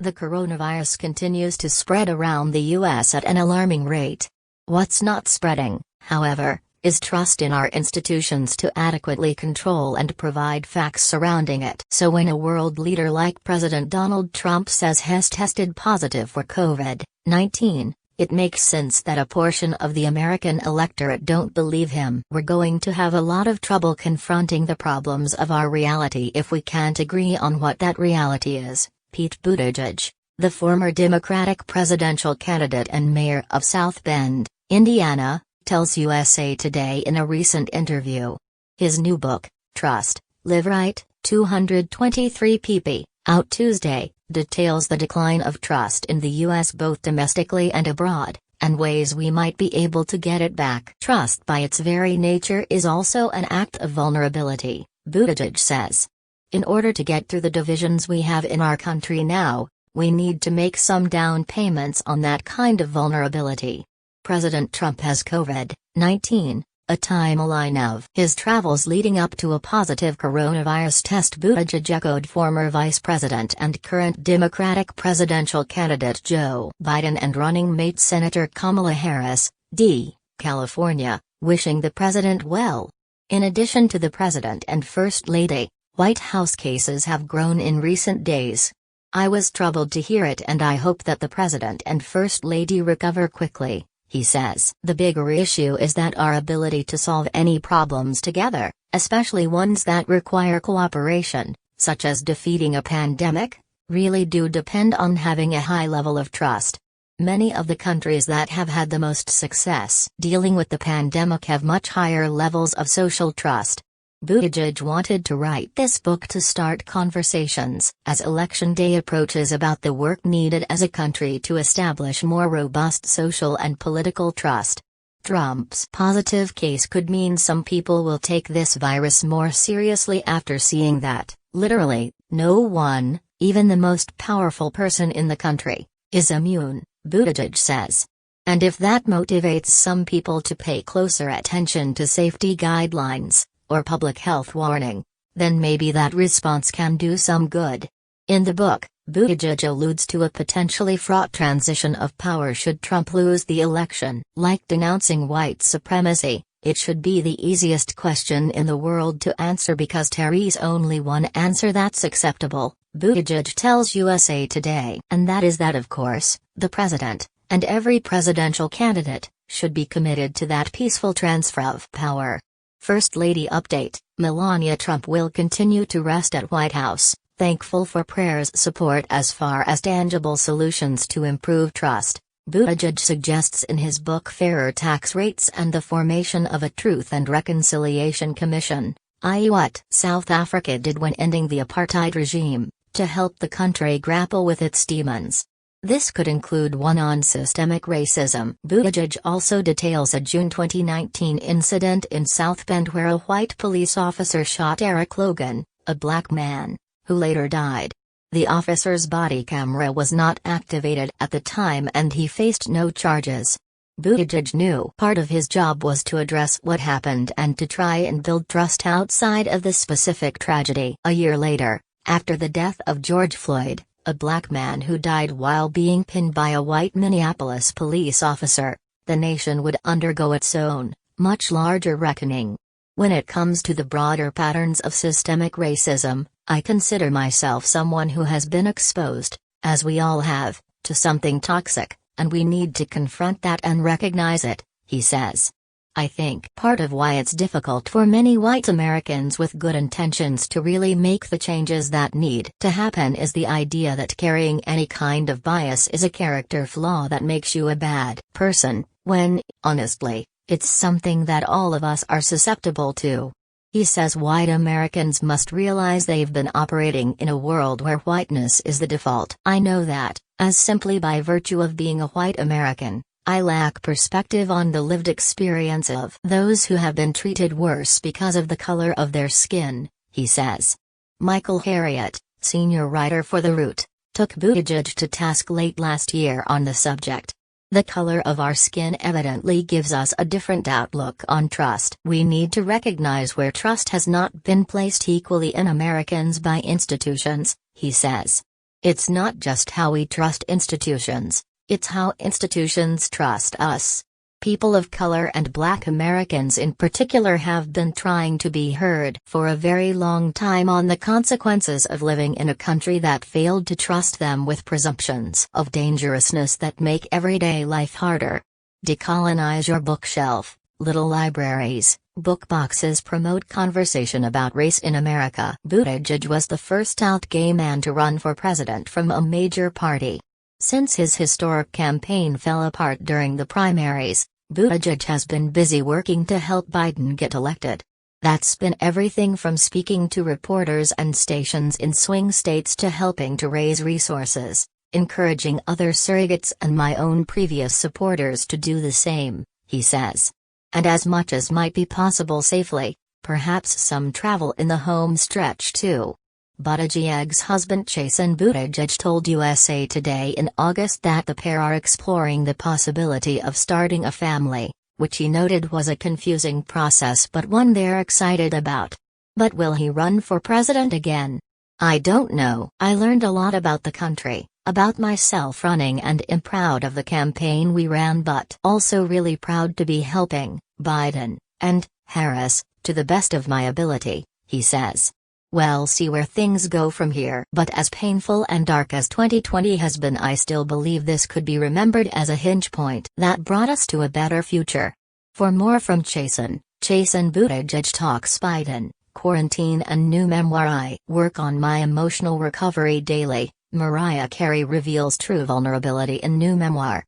The coronavirus continues to spread around the U.S. at an alarming rate. What's not spreading, however, is trust in our institutions to adequately control and provide facts surrounding it. So when a world leader like President Donald Trump says he's tested positive for COVID-19, it makes sense that a portion of the American electorate don't believe him. We're going to have a lot of trouble confronting the problems of our reality if we can't agree on what that reality is, Pete Buttigieg, the former Democratic presidential candidate and mayor of South Bend, Indiana, tells USA Today in a recent interview. His new book, Trust, Live Right, 223 pp., out Tuesday, details the decline of trust in the U.S. both domestically and abroad, and ways we might be able to get it back. Trust by its very nature is also an act of vulnerability, Buttigieg says. In order to get through the divisions we have in our country now, we need to make some down payments on that kind of vulnerability. President Trump has COVID-19, a timeline of his travels leading up to a positive coronavirus test. Buttigieg echoed former Vice President and current Democratic presidential candidate Joe Biden and running mate Senator Kamala Harris, D. California, wishing the president well. In addition to the president and First Lady, White House cases have grown in recent days. I was troubled to hear it, and I hope that the president and First Lady recover quickly, he says. The bigger issue is that our ability to solve any problems together, especially ones that require cooperation, such as defeating a pandemic, really do depend on having a high level of trust. Many of the countries that have had the most success dealing with the pandemic have much higher levels of social trust. Buttigieg wanted to write this book to start conversations as Election Day approaches about the work needed as a country to establish more robust social and political trust. Trump's positive case could mean some people will take this virus more seriously after seeing that, literally, no one, even the most powerful person in the country, is immune, Buttigieg says. And if that motivates some people to pay closer attention to safety guidelines, or public health warning, then maybe that response can do some good. In the book, Buttigieg alludes to a potentially fraught transition of power should Trump lose the election. Like denouncing white supremacy, it should be the easiest question in the world to answer because there's only one answer that's acceptable, Buttigieg tells USA Today. And that is that, of course, the president, and every presidential candidate, should be committed to that peaceful transfer of power. First Lady update: Melania Trump will continue to rest at White House, thankful for prayers' support as far as tangible solutions to improve trust, Buttigieg suggests in his book Fairer Tax Rates and the Formation of a Truth and Reconciliation Commission, i.e. what South Africa did when ending the apartheid regime, to help the country grapple with its demons. This could include one on systemic racism. Buttigieg also details a June 2019 incident in South Bend where a white police officer shot Eric Logan, a black man, who later died. The officer's body camera was not activated at the time and he faced no charges. Buttigieg knew part of his job was to address what happened and to try and build trust outside of the specific tragedy. A year later, after the death of George Floyd, a black man who died while being pinned by a white Minneapolis police officer, the nation would undergo its own, much larger reckoning. When it comes to the broader patterns of systemic racism, I consider myself someone who has been exposed, as we all have, to something toxic, and we need to confront that and recognize it, he says. I think part of why it's difficult for many white Americans with good intentions to really make the changes that need to happen is the idea that carrying any kind of bias is a character flaw that makes you a bad person, when, honestly, it's something that all of us are susceptible to. He says white Americans must realize they've been operating in a world where whiteness is the default. I know that, as simply by virtue of being a white American, I lack perspective on the lived experience of those who have been treated worse because of the color of their skin, he says. Michael Harriot, senior writer for The Root, took Buttigieg to task late last year on the subject. The color of our skin evidently gives us a different outlook on trust. We need to recognize where trust has not been placed equally in Americans by institutions, he says. It's not just how we trust institutions, it's how institutions trust us. People of color and Black Americans in particular have been trying to be heard for a very long time on the consequences of living in a country that failed to trust them with presumptions of dangerousness that make everyday life harder. Decolonize your bookshelf. Little libraries, book boxes promote conversation about race in America. Buttigieg was the first out gay man to run for president from a major party. Since his historic campaign fell apart during the primaries, Buttigieg has been busy working to help Biden get elected. That's been everything from speaking to reporters and stations in swing states to helping to raise resources, encouraging other surrogates and my own previous supporters to do the same, he says. And as much as might be possible safely, perhaps some travel in the home stretch too. Buttigieg's husband Chasten Buttigieg told USA Today in August that the pair are exploring the possibility of starting a family, which he noted was a confusing process but one they're excited about. But will he run for president again? I don't know. I learned a lot about the country, about myself running, and am proud of the campaign we ran, but also really proud to be helping Biden and Harris to the best of my ability, he says. We'll see where things go from here. But as painful and dark as 2020 has been, I still believe this could be remembered as a hinge point that brought us to a better future. For more from Chasten Buttigieg talks Biden, quarantine and new memoir. I work on my emotional recovery daily, Mariah Carey reveals true vulnerability in new memoir.